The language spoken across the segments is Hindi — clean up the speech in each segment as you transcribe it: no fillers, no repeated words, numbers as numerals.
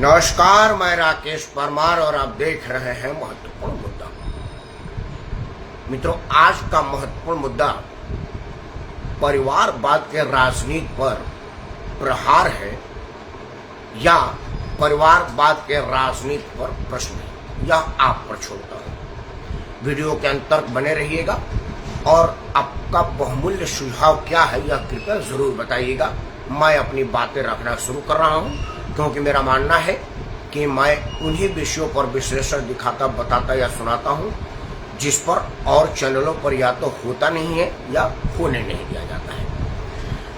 नमस्कार, मैं राकेश परमार और आप देख रहे हैं महत्वपूर्ण मुद्दा। मित्रों, आज का महत्वपूर्ण मुद्दा परिवारवाद के राजनीति पर प्रहार है या परिवारवाद के राजनीति पर प्रश्न है, यह आप पर छोड़ता हूं। वीडियो के अंत तक बने रहिएगा और आपका बहुमूल्य सुझाव क्या है यह कृपया जरूर बताइएगा। मैं अपनी बातें रखना शुरू कर रहा हूं क्योंकि मेरा मानना है कि मैं उन्हीं विषयों पर विश्लेषण दिखाता, बताता या सुनाता हूं जिस पर और चैनलों पर या तो होता नहीं है या होने नहीं दिया जाता है।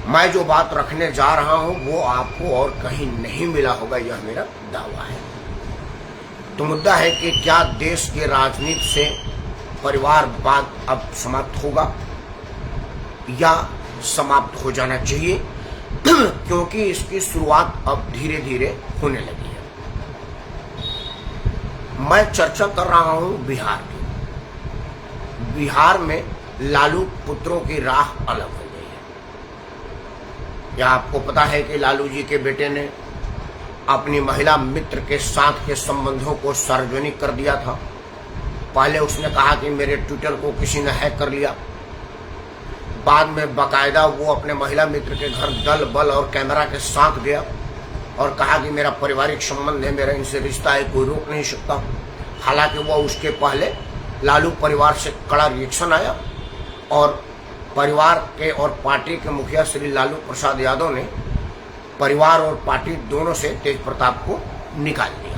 मैं जो बात रखने जा रहा हूं वो आपको और कहीं नहीं मिला होगा, यह मेरा दावा है। तो मुद्दा है कि क्या देश के राजनीति से परिवारवाद अब समाप्त होगा या समाप्त हो जाना चाहिए, क्योंकि इसकी शुरुआत अब धीरे धीरे होने लगी है। मैं चर्चा कर रहा हूं बिहार की। बिहार में लालू पुत्रों की राह अलग हो गई है। क्या आपको पता है कि लालू जी के बेटे ने अपनी महिला मित्र के साथ के संबंधों को सार्वजनिक कर दिया था। पहले उसने कहा कि मेरे ट्विटर को किसी ने हैक कर लिया, बाद में बाकायदा वो अपने महिला मित्र के घर दल बल और कैमरा के साथ गया और कहा कि मेरा पारिवारिक संबंध है, मेरा इनसे रिश्ता है, कोई रोक नहीं सकता। हालांकि वो उसके पहले लालू परिवार से कड़ा रिएक्शन आया और परिवार के और पार्टी के मुखिया श्री लालू प्रसाद यादव ने परिवार और पार्टी दोनों से तेज प्रताप को निकाल दिया।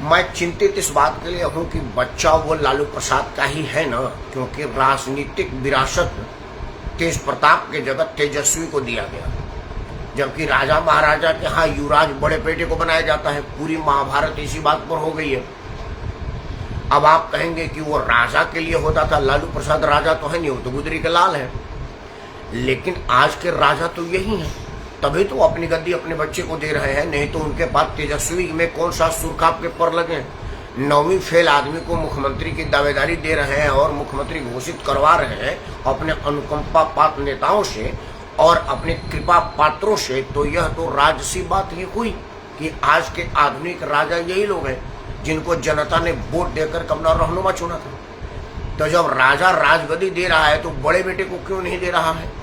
मैं चिंतित इस बात के लिए हूं कि बच्चा वो लालू प्रसाद का ही है ना, क्योंकि राजनीतिक विरासत तेज प्रताप के जगह तेजस्वी को दिया गया, जबकि राजा महाराजा के यहाँ युवराज बड़े बेटे को बनाया जाता है। पूरी महाभारत इसी बात पर हो गई है। अब आप कहेंगे कि वो राजा के लिए होता था, लालू प्रसाद राजा तो है नहीं, वो तो गुदरी के लाल है। लेकिन आज के राजा तो यही है, तभी तो अपनी गद्दी अपने बच्चे को दे रहे हैं, नहीं तो उनके पास तेजस्वी में कौन सा सुरखाप के पर लगे। 9वीं फेल आदमी को मुख्यमंत्री की दावेदारी दे रहे हैं और मुख्यमंत्री घोषित करवा रहे हैं अपने अनुकंपा पात्र नेताओं से और अपने कृपा पात्रों से। तो यह तो राजसी बात ही हुई कि आज के आधुनिक राजा यही लोग हैं जिनको जनता ने वोट देकर अपना रहनुमा चुना था। तो जब राजा राजगद्दी दे रहा है तो बड़े बेटे को क्यों नहीं दे रहा है?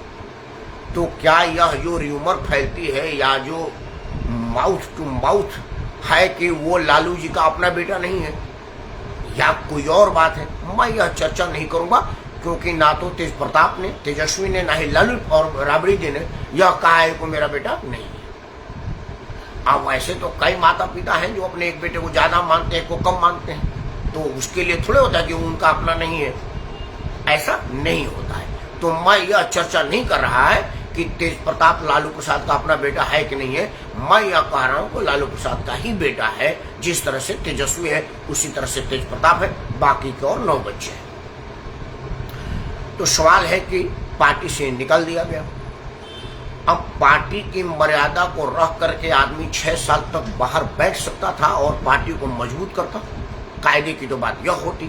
तो क्या यह जो र्यूमर फैलती है या जो माउथ टू माउथ है कि वो लालू जी का अपना बेटा नहीं है या कोई और बात है, मैं यह चर्चा नहीं करूंगा, क्योंकि ना तो तेज प्रताप ने, तेजस्वी ने, ना ही लालू और राबड़ी जी ने यह कहा है कि मेरा बेटा नहीं है। अब वैसे तो कई माता पिता हैं जो अपने एक बेटे को ज्यादा मानते हैं, को कम मानते हैं, तो उसके लिए थोड़े होता है कि उनका अपना नहीं है, ऐसा नहीं होता है। तो मैं यह चर्चा नहीं कर रहा है कि तेज प्रताप लालू प्रसाद का अपना बेटा है कि नहीं है। मैं यह कह रहा हूं कि लालू प्रसाद का ही बेटा है। जिस तरह से तेजस्वी है उसी तरह से तेज प्रताप है, बाकी के और 9 बच्चे हैं। तो सवाल है कि पार्टी से निकाल दिया गया। अब पार्टी की मर्यादा को रख करके आदमी 6 साल तक बाहर बैठ सकता था और पार्टी को मजबूत करता। कायदे की तो बात यह होती,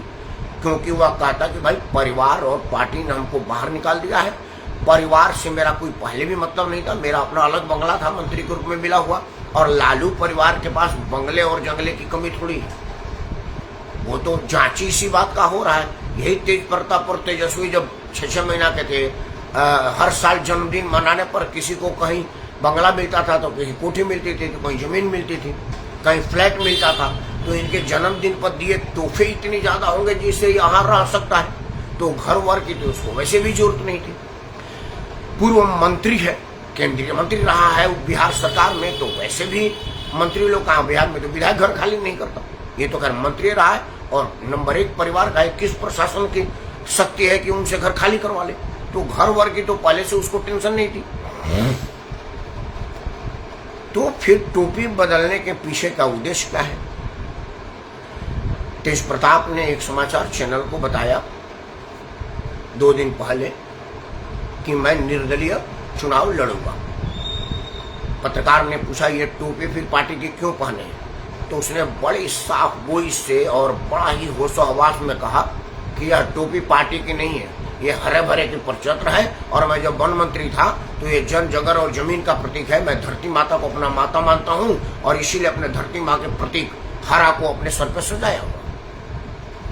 क्योंकि वह कहता कि भाई परिवार और पार्टी ने हमको बाहर निकाल दिया है। परिवार से मेरा कोई पहले भी मतलब नहीं था, मेरा अपना अलग बंगला था मंत्री के रूप में मिला हुआ, और लालू परिवार के पास बंगले और जंगले की कमी थोड़ी है। वो तो जांची सी बात का हो रहा है। यही तेज प्रताप और तेजस्वी जब 6-6 महीना के थे, हर साल जन्मदिन मनाने पर किसी को कहीं बंगला मिलता था, तो कहीं कोठी मिलती थी, तो कहीं जमीन मिलती थी, कहीं फ्लैट मिलता था। तो इनके जन्मदिन पर दिए तोहफे इतनी ज्यादा होंगे जिससे यहाँ रह सकता है, तो घर वर की तो उसको वैसे भी जरूरत नहीं थी। पूर्व मंत्री है, केंद्रीय मंत्री रहा है बिहार सरकार में, तो वैसे भी मंत्री लोग कहाँ, बिहार में तो विधायक घर खाली नहीं करता, ये तो खैर मंत्री रहा है। और नंबर 1 परिवार का है, किस प्रशासन की शक्ति है कि उनसे घर खाली करवा ले। तो घर वर की तो पहले से उसको टेंशन नहीं थी। तो फिर टोपी बदलने के पीछे का उद्देश्य क्या है? तेज प्रताप ने एक समाचार चैनल को बताया 2 दिन पहले कि मैं निर्दलीय चुनाव लड़ूंगा। पत्रकार ने पूछा ये टोपी फिर पार्टी की क्यों पहने हैं? तो उसने बड़ी साफ बोली से और बड़ा ही होशो हवास में कहा कि यह टोपी पार्टी की नहीं है, ये हरे भरे के परचत्र है। और मैं जब वन मंत्री था तो ये जन जगर और जमीन का प्रतीक है। मैं धरती माता को अपना माता मानता हूँ और इसीलिए अपने धरती माँ के प्रतीक हरा को अपने सर पर सजाया हुआ।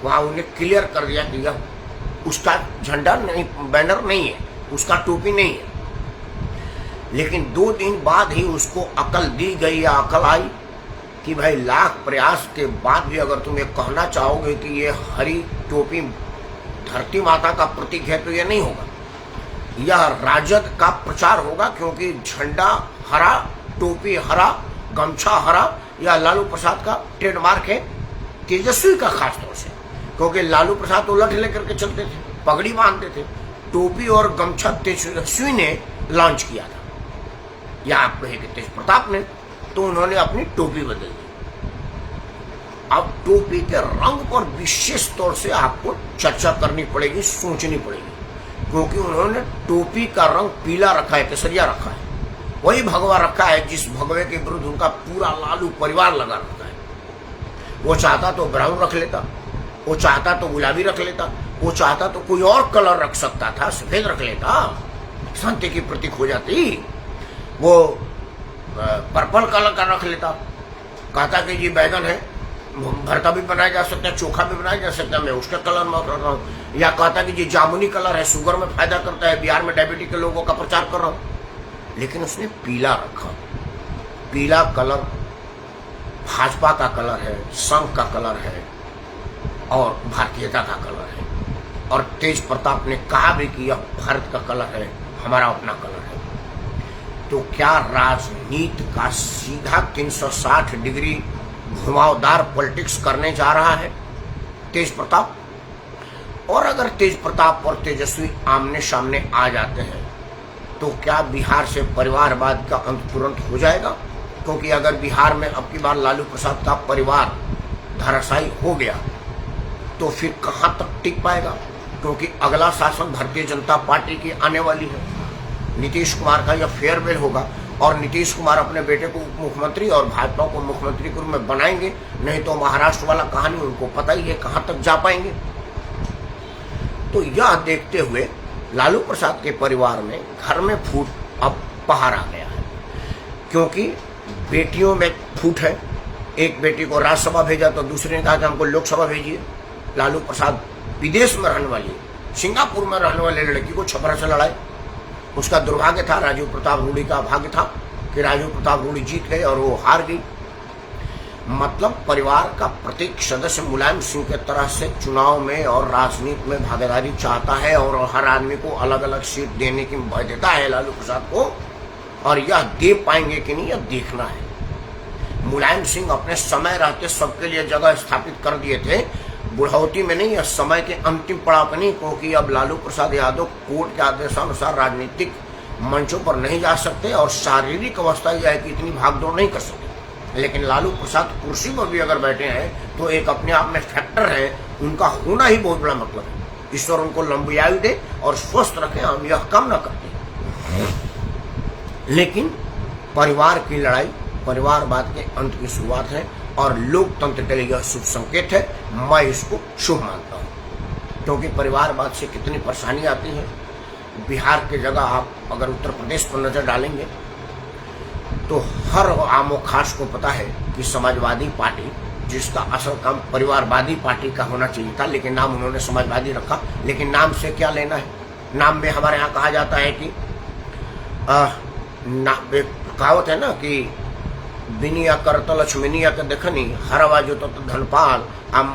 वहां उन्हें क्लियर कर दिया कि यह उसका झंडा नहीं, बैनर नहीं है, उसका टोपी नहीं है। लेकिन 2 दिन बाद ही उसको अकल दी गई या अकल आई कि भाई लाख प्रयास के बाद भी अगर तुम ये कहना चाहोगे कि ये हरी टोपी धरती माता का प्रतीक है तो ये नहीं होगा, यह राजद का प्रचार होगा। क्योंकि झंडा हरा, टोपी हरा, गमछा हरा, यह लालू प्रसाद का ट्रेडमार्क है, तेजस्वी का खास तौर से। क्योंकि लालू प्रसाद उलट लेकर के चलते थे, पगड़ी बांधते थे, टोपी और गमछा तेजस्वी ने लॉन्च किया था, या आप कहे कि तेज प्रताप ने, तो उन्होंने अपनी टोपी बदल दी। अब टोपी के रंग पर विशेष तौर से आपको चर्चा करनी पड़ेगी, सोचनी पड़ेगी। क्योंकि उन्होंने टोपी का रंग पीला रखा है, केसरिया रखा है, वही भगवा रखा है जिस भगवे के विरुद्ध उनका पूरा लालू परिवार लगा रहता है। वो चाहता तो ब्राउन रख लेता, वो चाहता तो गुलाबी रख लेता, वो चाहता तो कोई और कलर रख सकता था, सफेद रख लेता, शांति की प्रतीक हो जाती। वो पर्पल कलर का रख लेता, कहता कि जी बैगन है, भरता भी बनाया जा सकता है, चोखा भी बनाया जा सकता है, मैं उसके कलर में कर रहा हूँ। या कहता कि जी जामुनी कलर है, शुगर में फायदा करता है, बिहार में डायबिटीज के लोगों का प्रचार कर रहा हूँ। लेकिन उसने पीला रखा। पीला कलर भाजपा का कलर है, संघ का कलर है और भारतीयता का कलर है। और तेज प्रताप ने कहा भी कि यह भारत का कलर है, हमारा अपना कलर है। तो क्या राजनीति का सीधा 360 डिग्री घुमावदार पॉलिटिक्स करने जा रहा है तेज प्रताप? और अगर तेज प्रताप और तेजस्वी आमने सामने आ जाते हैं तो क्या बिहार से परिवारवाद का अंत तुरंत हो जाएगा? क्योंकि अगर बिहार में अब की बार लालू प्रसाद का परिवार धराशायी हो गया तो फिर कहां तक टिक पाएगा? क्योंकि अगला शासन भारतीय जनता पार्टी की आने वाली है। नीतीश कुमार का यह फेयरवेल होगा और नीतीश कुमार अपने बेटे को मुख्यमंत्री और भाजपा को मुख्यमंत्री के रूप में बनाएंगे। नहीं तो महाराष्ट्र वाला कहानी उनको पता ही है कहां तक जा पाएंगे। तो यह देखते हुए लालू प्रसाद के परिवार में घर में फूट अब बाहर आ गया है। क्योंकि बेटियों में फूट है। एक बेटी को राज्यसभा भेजा तो दूसरे ने कहा कि हमको लोकसभा भेजिए। लालू प्रसाद विदेश में रहने वाली, सिंगापुर में रहने वाली लड़की को छपरा से लड़ाई। उसका दुर्भाग्य था, राजीव प्रताप रूडी का भाग्य था कि राजीव प्रताप रूडी जीत गए और वो हार गई। मतलब परिवार का प्रत्येक सदस्य मुलायम सिंह के तरह से चुनाव में और राजनीति में भागीदारी चाहता है और हर आदमी को अलग अलग सीट देने की बाध्यता है लालू प्रसाद को। और यह दे पाएंगे कि नहीं, यह देखना है। मुलायम सिंह अपने समय रहते सबके लिए जगह स्थापित कर दिए थे, बुढ़ौती में नहीं, यह समय के अंतिम पड़ाव पर नहीं। क्योंकि अब लालू प्रसाद यादव कोर्ट के आदेशानुसार राजनीतिक मंचों पर नहीं जा सकते और शारीरिक अवस्था यह है कि इतनी भागदौड़ नहीं कर सकते। लेकिन लालू प्रसाद कुर्सी पर भी अगर बैठे हैं तो एक अपने आप में फैक्टर है, उनका होना ही बहुत बड़ा मतलब है। ईश्वर उनको लंबी आयु दे और स्वस्थ रखे, हम यह कामना करते हैं। लेकिन परिवार की लड़ाई परिवारवाद के अंत की शुरुआत है और लोकतंत्र के लिए यह शुभ संकेत है। मैं इसको शुभ मानता हूँ। क्योंकि परिवारवाद से कितनी परेशानी आती है। बिहार की जगह आप अगर उत्तर प्रदेश पर नजर डालेंगे तो हर आमो खास को पता है कि समाजवादी पार्टी, जिसका असल काम परिवारवादी पार्टी का होना चाहिए था, लेकिन नाम उन्होंने समाजवादी रखा। लेकिन नाम से क्या लेना है? नाम में हमारे यहाँ कहा जाता है कि कहावत है ना कि बिनिया करत लक्ष्मीनिया के देखनी हरवा जो तो धनपाल,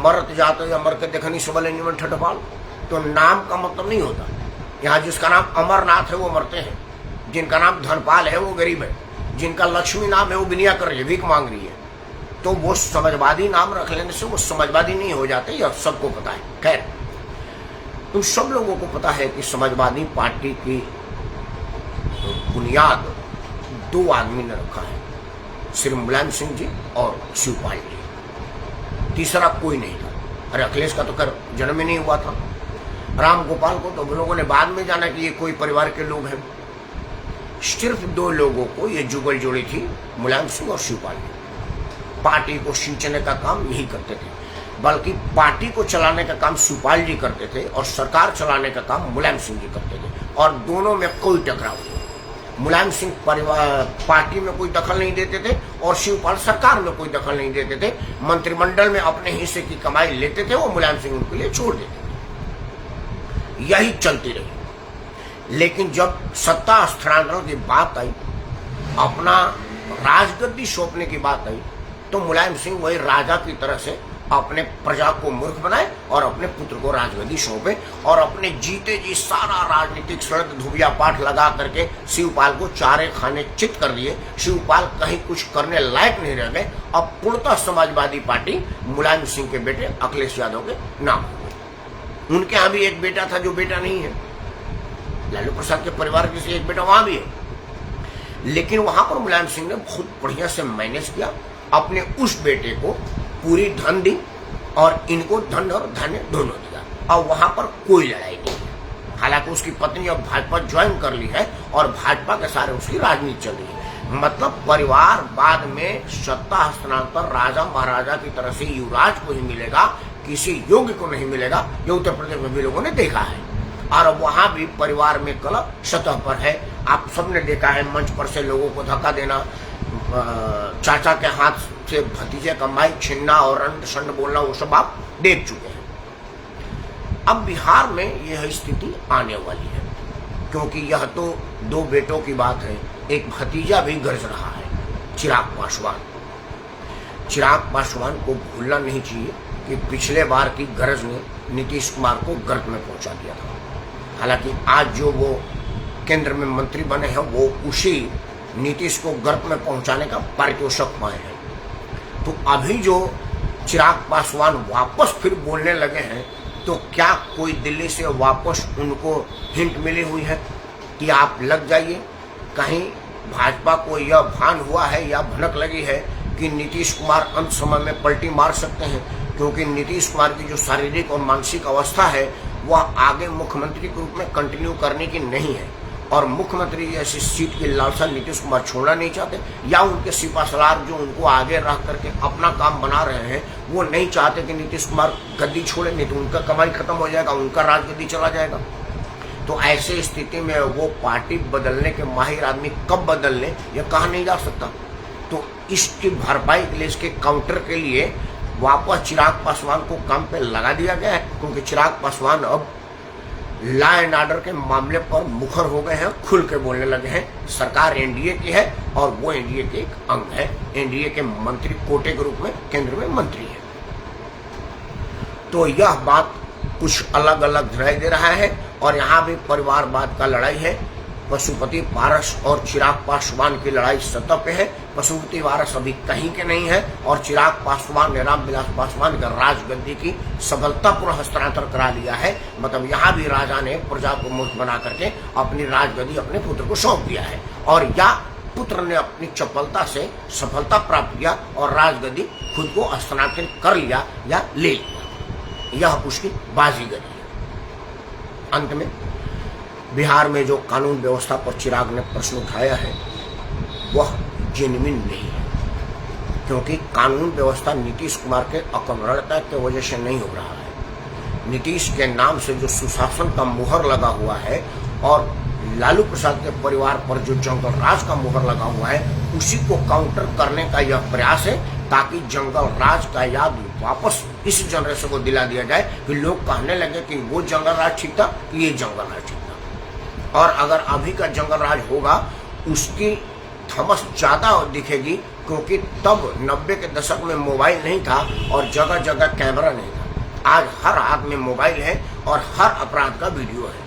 मरत जातो या मर के देखनी सबले निमन ठटपाल। तो नाम का मतलब नहीं होता। यहाँ जिसका नाम अमरनाथ है वो मरते हैं, जिनका नाम धनपाल है वो गरीब है, जिनका लक्ष्मी नाम है वो बिनिया कर रही है, भीख मांग रही है। तो वो समाजवादी नाम रख लेने से वो समाजवादी नहीं हो जाते, यह सबको पता है। खैर, तुम सब लोगों को पता है कि समाजवादी पार्टी की बुनियाद 2 आदमी ने रखा है, श्री मुलायम सिंह जी और शिवपाल जी। तीसरा कोई नहीं था। अरे अखिलेश का तो कर जन्म ही नहीं हुआ था। राम गोपाल को तो लोगों ने बाद में जाना कि ये कोई परिवार के लोग हैं। सिर्फ 2 लोगों को ये जुगल जोड़ी थी, मुलायम सिंह और शिवपाल जी। पार्टी को सींचने का काम यही करते थे। बल्कि पार्टी को चलाने का काम शिवपाल जी करते थे और सरकार चलाने का काम मुलायम सिंह जी करते थे, और दोनों में कोई टकराव नहीं। मुलायम सिंह परिवार पार्टी में कोई दखल नहीं देते थे और शिवपाल सरकार में कोई दखल नहीं देते थे। मंत्रिमंडल में अपने हिस्से की कमाई लेते थे, वो मुलायम सिंह उनके लिए छोड़ देते थे। यही चलती रही। लेकिन जब सत्ता हस्तांतरण की बात आई, अपना राजगद्दी सौंपने की बात आई, तो मुलायम सिंह वही राजा की तरह से अपने प्रजा को मूर्ख बनाए और अपने पुत्र को राजगद्दी सौंपे और अपने जीते जी सारा राजनीतिक शरद धुबिया पाठ लगा करके शिवपाल को चारे खाने चित कर दिए। शिवपाल कहीं कुछ करने लायक नहीं रह गए। अब पूर्णतः समाजवादी पार्टी मुलायम सिंह के बेटे अखिलेश यादव के नाम हो गई। उनके यहाँ भी एक बेटा था जो बेटा नहीं है, लालू प्रसाद के परिवार के से एक बेटा वहां भी है, लेकिन वहां पर मुलायम सिंह ने बहुत बढ़िया से मैनेज किया, अपने उस बेटे को पूरी धन दी और इनको धन और धान्य दोनों दिया, और वहां पर कोई लड़ाई नहीं है। हालांकि उसकी पत्नी अब भाजपा ज्वाइन कर ली है और भाजपा के सारे उसकी राजनीति चल रही है। मतलब परिवार बाद में सत्ता हस्तांतरण राजा महाराजा की तरह से युवराज को ही मिलेगा, किसी योग्य को नहीं मिलेगा। ये उत्तर प्रदेश में भी लोगों ने देखा है, और अब वहां भी परिवार में कलह सतह पर है। आप सबने देखा है मंच पर से लोगों को धक्का देना, चाचा के हाथ से भतीजे का माइक छीनना और रंड शंड बोलना, वो सब आप देख चुके हैं। अब बिहार में यह स्थिति आने वाली है, क्योंकि यह तो दो बेटों की बात है, एक भतीजा भी गरज रहा है, चिराग पासवान। चिराग पासवान को भूलना नहीं चाहिए कि पिछले बार की गरज ने नीतीश कुमार को गर्त में पहुंचा दिया था। हालांकि आज जो वो केंद्र में मंत्री बने हैं, वो उसी नीतीश को गर्त में पहुंचाने का पारितोषिक पाए हैं। तो अभी जो चिराग पासवान वापस फिर बोलने लगे हैं, तो क्या कोई दिल्ली से वापस उनको हिंट मिली हुई है कि आप लग जाइए? कहीं भाजपा को यह भान हुआ है या भनक लगी है कि नीतीश कुमार अंत समय में पलटी मार सकते हैं? क्योंकि नीतीश कुमार की जो शारीरिक और मानसिक अवस्था है, वह आगे मुख्यमंत्री के रूप में कंटिन्यू करने की नहीं है, और मुख्यमंत्री जैसी सीट की लालसा नीतीश कुमार छोड़ना नहीं चाहते, या उनके सिपासलार जो उनको आगे रख करके अपना काम बना रहे हैं, वो नहीं चाहते कि नीतीश कुमार गद्दी छोड़े, नहीं तो उनका कमाई खत्म हो जाएगा, उनका राजगद्दी चला जाएगा। तो ऐसे स्थिति में वो पार्टी बदलने के माहिर आदमी कब बदल लें, यह कहा नहीं जा सकता। तो इसकी भरपाई के लिए, इसके काउंटर के लिए वापस चिराग पासवान को काम पे लगा दिया गया है, क्योंकि चिराग पासवान अब लॉ एंड ऑर्डर के मामले पर मुखर हो गए हैं, खुल के बोलने लगे हैं। सरकार एनडीए की है और वो एनडीए के एक अंग है, एनडीए के मंत्री कोटे के रूप में केंद्र में मंत्री है। तो यह बात कुछ अलग अलग दिखाई दे रहा है, और यहाँ भी परिवारवाद का लड़ाई है। पशुपति पारस और चिराग पासवान की लड़ाई सतह पे है। पशुपति पारस अभी कहीं के नहीं है, और चिराग पासवान ने रामविलास पासवान का राजगद्दी की सफलतापूर्ण हस्तांतरण करा लिया है। मतलब यहाँ भी राजा ने प्रजा को मूर्ख बना करके अपनी राजगद्दी अपने पुत्र को सौंप दिया है, और या पुत्र ने अपनी चपलता से सफलता प्राप्त किया और राजगद्दी खुद को हस्तांतरित कर लिया या ले लिया। यह उसकी बाजीगरी है। अंत में बिहार में जो कानून व्यवस्था पर चिराग ने प्रश्न उठाया है, वह जेन्युइन नहीं है, क्योंकि कानून व्यवस्था नीतीश कुमार के अकर्मण्यता के वजह से नहीं हो रहा है। नीतीश के नाम से जो सुशासन का मुहर लगा हुआ है, और लालू प्रसाद के परिवार पर जो जंगल राज का मुहर लगा हुआ है, उसी को काउंटर करने का यह प्रयास है, ताकि जंगल राज का याद वापस इस जनरेशन को दिला दिया जाए कि लोग कहने लगे कि वो जंगल राज ठीक था, ये जंगल राज ठीक था। और अगर अभी का जंगल राज होगा, उसकी थमस ज्यादा दिखेगी, क्योंकि तब 90 के दशक में मोबाइल नहीं था और जगह जगह कैमरा नहीं था। आज हर हाथ में मोबाइल है और हर अपराध का वीडियो है।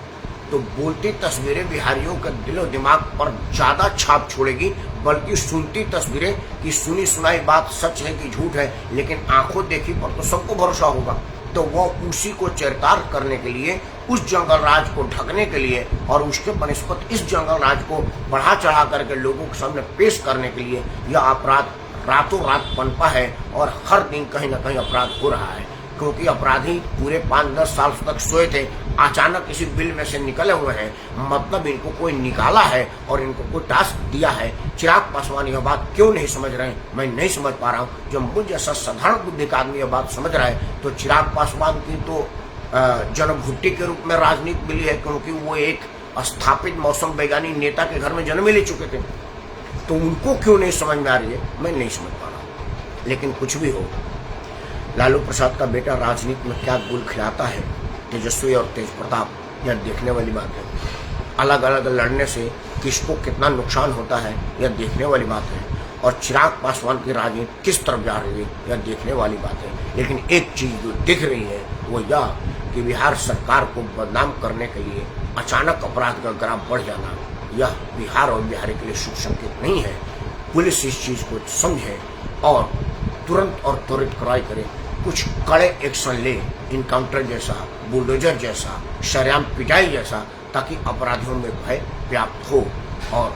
तो बोलती तस्वीरें बिहारियों के दिलो दिमाग पर ज्यादा छाप छोड़ेगी, बल्कि सुनती तस्वीरें कि सुनी सुनाई बात सच है कि झूठ है, लेकिन आंखों देखी पर तो सबको भरोसा होगा। तो वो उसी को चरितार्थ करने के लिए, उस जंगल राज को ढकने के लिए, और उसके बनस्पत इस जंगल राज को बढ़ा चढ़ा करके लोगों के सामने पेश करने के लिए यह अपराध रातों रात पनपा है, और हर दिन कहीं ना कहीं अपराध हो रहा है। क्योंकि अपराधी पूरे 5-10 साल तक सोए थे, अचानक इसी बिल में से निकले हुए हैं, मतलब इनको कोई निकाला है और इनको कोई टास्क दिया है। चिराग पासवान यह बात क्यों नहीं समझ रहे हैं, मैं नहीं समझ पा रहा हूँ। जब मुझ जैसा साधारण बुद्धि का आदमी यह बात समझ रहा है तो चिराग पासवान की तो जन्मभुट्टी के रूप में राजनीति मिली है, क्योंकि वो एक स्थापित मौसम वैज्ञानिक नेता के घर में जन्म ले चुके थे। तो उनको क्यों नहीं समझ में आ रही है, मैं नहीं समझ पा रहा हूँ। लेकिन कुछ भी हो, लालू प्रसाद का बेटा राजनीति में क्या गुल खिलाता है, तेजस्वी और तेज प्रताप, यह देखने वाली बात है। अलग अलग लड़ने से किसको कितना नुकसान होता है, यह देखने वाली बात है। और चिराग पासवान की राजनीति किस तरफ जा रही है, यह देखने वाली बात है। लेकिन एक चीज जो दिख रही है वो यह कि बिहार सरकार को बदनाम करने के लिए अचानक अपराध का ग्राफ बढ़ जाना, यह बिहार और बिहारी के लिए शुभ संकेत नहीं है। पुलिस इस चीज को समझे और तुरंत और त्वरित कार्रवाई करे, कुछ कड़े एक्शन ले, इनकाउंटर जैसा, बुलडोजर जैसा, शरेआम पिटाई जैसा, ताकि अपराधियों में भय व्याप्त हो। और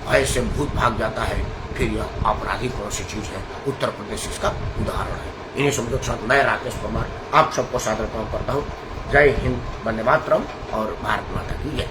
भय से भूत भाग जाता है, फिर यह अपराधी कौन सी चीज है, उत्तर प्रदेश इसका उदाहरण है। इन्हीं शब्दों के साथ मैं राकेश परमार आप सबको सादर प्रणाम करता हूँ। जय हिंद, वंदे मातरम और भारत माता की जय।